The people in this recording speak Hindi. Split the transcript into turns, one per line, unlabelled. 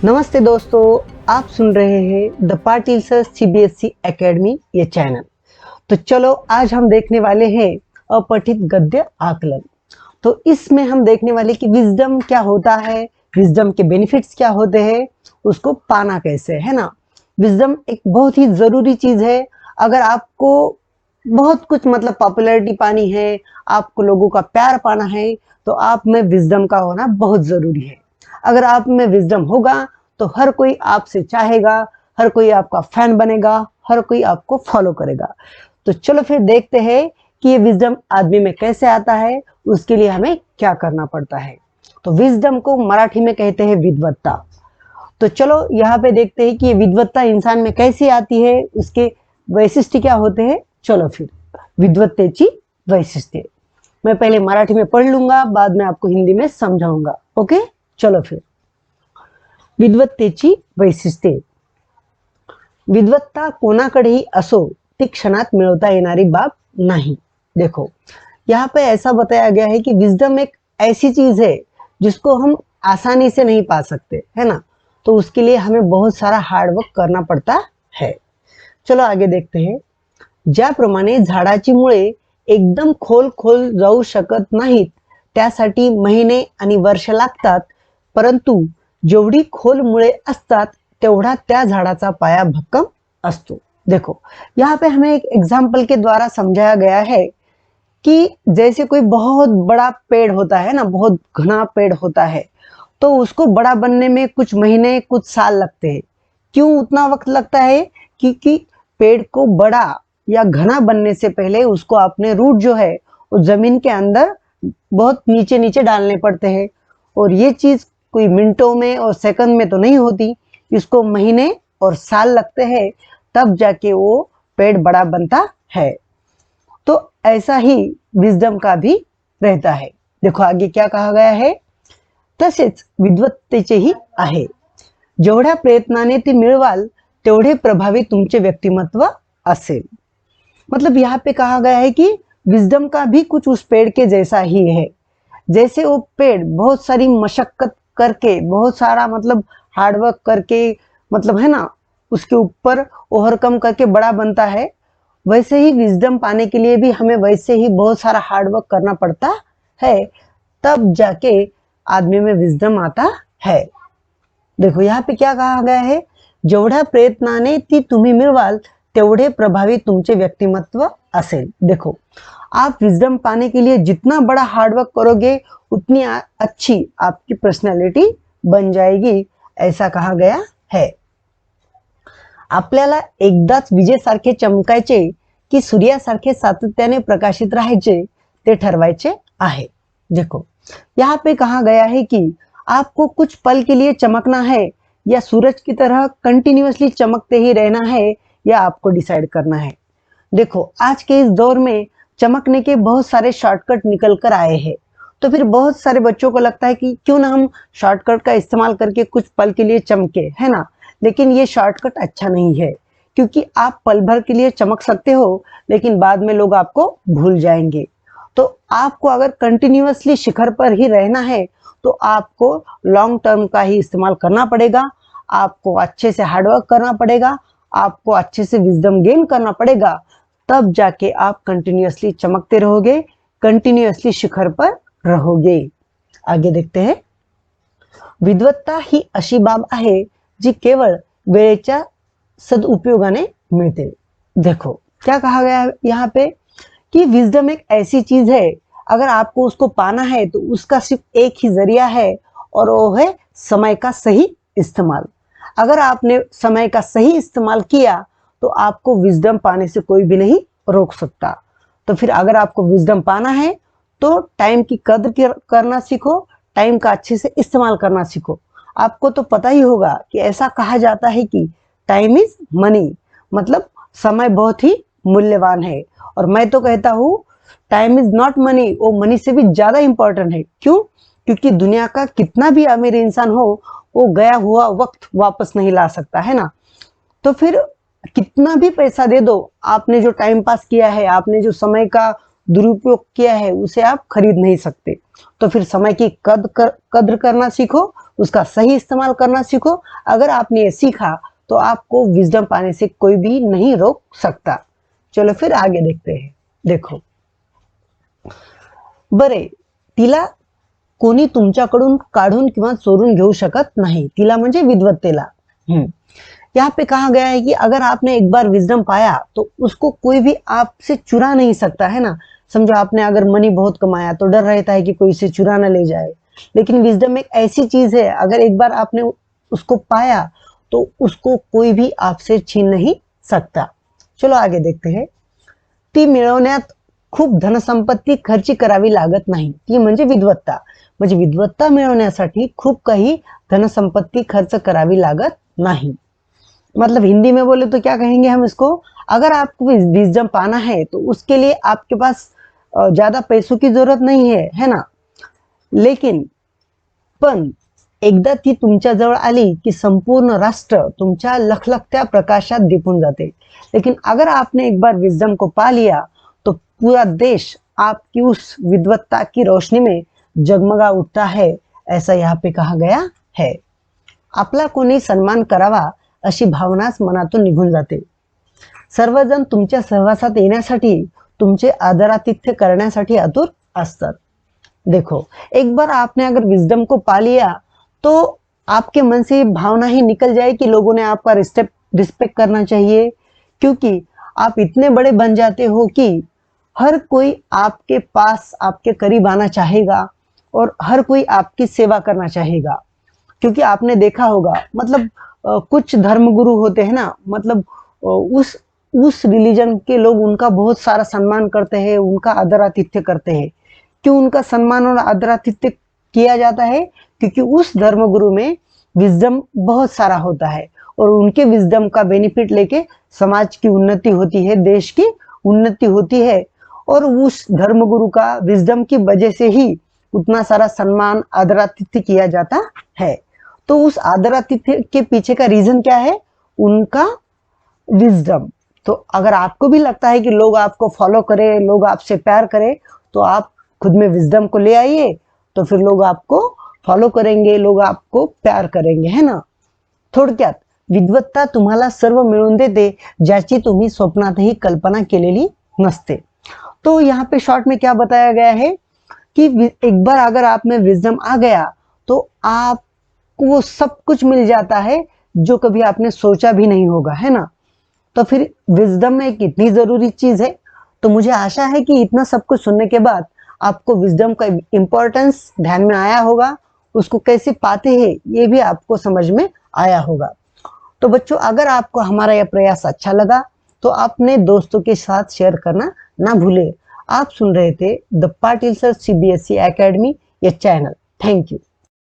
नमस्ते दोस्तों, आप सुन रहे हैं the Patil sir CBSE academy ये चैनल। तो चलो आज हम देखने वाले हैं अपठित गद्य आकलन। तो इसमें हम देखने वाले कि विजडम क्या होता है, विजडम के बेनिफिट्स क्या होते हैं, उसको पाना कैसे है ना। विजडम एक बहुत ही जरूरी चीज है। अगर आपको बहुत कुछ मतलब पॉपुलैरिटी पानी है, आपको लोगों का प्यार पाना है, तो आप में विजडम का होना बहुत जरूरी है। अगर आप में विजडम होगा तो हर कोई आपसे चाहेगा, हर कोई आपका फैन बनेगा, हर कोई आपको फॉलो करेगा। तो चलो फिर देखते हैं कि ये विजडम आदमी में कैसे आता है, उसके लिए हमें क्या करना पड़ता है। तो विजडम को मराठी में कहते हैं विद्वत्ता। तो चलो यहाँ पे देखते हैं कि ये विद्वत्ता इंसान में कैसे आती है, उसके वैशिष्ट्य क्या होते हैं। चलो फिर विद्वत्तेची वैशिष्ट्य मैं पहले मराठी में पढ़ लूंगा, बाद में आपको हिंदी में समझाऊंगा। ओके, चलो फिर विद्वत्तेची वैशिष्ट्ये। विद्वत्ता कोणाकडेही असो ती क्षणात मिळवता येणारी बाब नहीं। देखो यहाँ पे ऐसा बताया गया है कि विजडम एक ऐसी चीज है जिसको हम आसानी से नहीं पा सकते, है ना। तो उसके लिए हमें बहुत सारा हार्डवर्क करना पड़ता है। चलो आगे देखते हैं। ज्याप्रमाणे झाडाची मुळे एकदम खोल जाऊ शकत नाहीत, त्यासाठी महिने आणि वर्ष लागतात, परंतु जेवढी खोल मुळे असतात तेवढा त्या झाडाचा पाया भक्कम असतो। देखो यहाँ पे हमें एक एग्जाम्पल के द्वारा समझाया गया है कि जैसे कोई बहुत बड़ा पेड़ होता है ना, बहुत घना पेड़ होता है, तो उसको बड़ा बनने में कुछ महीने कुछ साल लगते हैं। क्यों उतना वक्त लगता है? क्योंकि पेड़ को बड़ा या घना बनने से पहले उसको अपने रूट जो है वो जमीन के अंदर बहुत नीचे नीचे डालने पड़ते हैं, और ये चीज कोई मिनटों में और सेकंड में तो नहीं होती। इसको महीने और साल लगते हैं, तब जाके वो पेड़ बड़ा बनता है। तो ऐसा ही विजडम का भी रहता है। देखो आगे क्या कहा गया है, तसेच विद्वत्तेचेही आहे, जेवढ्या प्रयत्नाने ती मिळवाल तेवढे प्रभावी तुमचे व्यक्तिमत्व असेल। मतलब यहाँ पे कहा गया है कि विजडम का भी कुछ उस पेड़ के जैसा ही है। जैसे वो पेड़ बहुत सारी मशक्कत करके, बहुत सारा मतलब हार्डवर्क करके, मतलब है ना, उसके ऊपर ओवरकम करके बड़ा बनता है, वैसे ही विजडम पाने के लिए भी हमें वैसे ही बहुत सारा हार्डवर्क करना पड़ता है, तब जाके आदमी में विजडम आता है। देखो यहाँ पे क्या कहा गया है, जेवढ्या प्रयत्नाने ती तुम्ही मिळवाल तेवढे प्रभावी तुमचे व्यक्तिमत्व असेल। देखो आप विजडम पाने के लिए जितना बड़ा हार्डवर्क करोगे उतनी अच्छी आपकी पर्सनालिटी बन जाएगी, ऐसा कहा गया है। आपल्याला एकदाच विजेसारखे चमकायचे की सूर्यासारखे सातत्याने प्रकाशित राहायचे ते ठरवायचे आहे। देखो यहाँ पे कहा गया है कि आपको कुछ पल के लिए चमकना है या सूरज की तरह कंटिन्यूअसली चमकते ही रहना है, या आपको डिसाइड करना है। देखो आज के इस दौर में चमकने के बहुत सारे शॉर्टकट निकल कर आए हैं, तो फिर बहुत सारे बच्चों को लगता है कि क्यों ना हम शॉर्टकट का इस्तेमाल करके कुछ पल के लिए चमके, है ना। लेकिन ये शॉर्टकट अच्छा नहीं है, क्योंकि आप पल भर के लिए चमक सकते हो लेकिन बाद में लोग आपको भूल जाएंगे। तो आपको अगर कंटिन्यूअसली शिखर पर ही रहना है तो आपको लॉन्ग टर्म का ही इस्तेमाल करना पड़ेगा, आपको अच्छे से हार्डवर्क करना पड़ेगा, आपको अच्छे से विजडम गेन करना पड़ेगा, तब जाके आप कंटिन्यूअसली चमकते रहोगे, कंटिन्यूअसली शिखर पर रहोगे। आगे देखते हैं। विद्वत्ता ही अशी बाब आहे जी केवळ वेळेच्या सदुपयोगाने मिळते। देखो क्या कहा गया है यहाँ पे कि विजडम एक ऐसी चीज है, अगर आपको उसको पाना है तो उसका सिर्फ एक ही जरिया है, और वो है समय का सही इस्तेमाल। अगर आपने समय का सही इस्तेमाल किया तो आपको विजडम पाने से कोई भी नहीं रोक सकता। तो फिर अगर आपको विजडम पाना है तो टाइम की कद्र करना सीखो, टाइम का अच्छे से इस्तेमाल करना सीखो। आपको तो पता ही होगा कि ऐसा कहा जाता है कि टाइम इज मनी, मतलब समय बहुत ही मूल्यवान है। और मैं तो कहता हूँ टाइम इज नॉट मनी, वो मनी से भी ज्यादा इंपॉर्टेंट है। क्यों? क्योंकि दुनिया का कितना भी अमीर इंसान हो, वो गया हुआ वक्त वापस नहीं ला सकता, है ना। तो फिर कितना भी पैसा दे दो, आपने जो टाइम पास किया है, आपने जो समय का दुरुपयोग किया है, उसे आप खरीद नहीं सकते। तो फिर समय की कद्र करना सीखो, उसका सही इस्तेमाल करना सीखो। अगर आपने ये सीखा तो आपको विजडम पाने से कोई भी नहीं रोक सकता। चलो फिर आगे देखते हैं। देखो, बरे, तिला कोणी तुमच्याकडून काढून किंवा चोरून घेऊ शकत नाही। तिला म्हणजे विद्वत्तेला। यहाँ पे कहा गया है कि अगर आपने एक बार विजडम पाया तो उसको कोई भी आपसे चुरा नहीं सकता, है ना। समझो आपने अगर मनी बहुत कमाया तो डर रहता है कि कोई इसे चुरा ना ले जाए, लेकिन विजडम एक ऐसी चीज है, अगर एक बार आपने उसको पाया तो उसको कोई भी आपसे छीन नहीं सकता। चलो आगे देखते हैं। ती मिळवण्यात खूप धनसंपत्ती खर्ची करावी लागत नाही। ती म्हणजे विद्वत्ता। म्हणजे विद्वत्ता मिळवण्यासाठी खूप काही धनसंपत्ती खर्च करावी लागत नहीं। मतलब हिंदी में बोले तो क्या कहेंगे हम इसको, अगर आपको विजडम पाना है तो उसके लिए आपके पास ज्यादा पैसों की जरूरत नहीं है ना। लेकिन पण एकदा ती तुमच्या जवळ आली की संपूर्ण राष्ट्र तुमच्या लखलखत्या प्रकाशात दिपून जाते। लेकिन अगर आपने एक बार विजडम को पा लिया तो पूरा देश आपकी उस विद्वत्ता की रोशनी में जगमगा उठता है, ऐसा यहाँ पे कहा गया है। आपला कोणी सन्मान करावा अशी भावनाच मनातून निघून जाते। सर्वजण तुमच्या सहवासात येण्यासाठी, तुमचे आदरातिथ्य करण्यासाठी आतुर असतात। देखो, एक बार आपने अगर विजडम को पा लिया तो आपके मन से ये भावना ही निकल जाए कि लोगों ने आपका रिस्पेक्ट करना चाहिए, क्योंकि आप इतने बड़े बन जाते हो कि हर कोई आपके पास, आपके करीब आना चाहेगा और हर कोई आपकी सेवा करना चाहेगा। क्योंकि आपने देखा होगा, मतलब कुछ धर्मगुरु होते हैं ना, मतलब उस रिलीजन के लोग उनका बहुत सारा सम्मान करते हैं, उनका आदरातिथ्य करते हैं। क्यों उनका सम्मान और आदरातिथ्य किया जाता है? क्योंकि उस धर्मगुरु में विजडम बहुत सारा होता है और उनके विजडम का बेनिफिट लेके समाज की उन्नति होती है, देश की उन्नति होती है, और उस धर्मगुरु का विजडम की वजह से ही उतना सारा सम्मान आदरातिथ्य किया जाता है। तो उस आदरातिथ्य के पीछे का रीजन क्या है? उनका विजडम। तो अगर आपको भी लगता है कि लोग आपको फॉलो करें, लोग आपसे प्यार करें, तो आप खुद में विजडम को ले आइए, तो फिर लोग आपको फॉलो करेंगे, लोग आपको प्यार करेंगे, है ना। थोडक्यात विद्वत्ता तुम्हाला सर्व मिळवून देते ज्याची तुम्ही स्वप्नातही कल्पना केलेली नसते। तो यहाँ पे शॉर्ट में क्या बताया गया है कि एक बार अगर आप में विजडम आ गया तो आपको वो सब कुछ मिल जाता है जो कभी आपने सोचा भी नहीं होगा, है ना। तो फिर विजडम एक इतनी जरूरी चीज है। तो मुझे आशा है कि इतना सब कुछ सुनने के बाद आपको विजडम का इम्पोर्टेंस ध्यान में आया होगा, उसको कैसे पाते हैं ये भी आपको समझ में आया होगा। तो बच्चों, अगर आपको हमारा यह प्रयास अच्छा लगा तो अपने दोस्तों के साथ शेयर करना ना भूले। आप सुन रहे थे the Patil sir CBSE academy, ये चैनल। Thank you.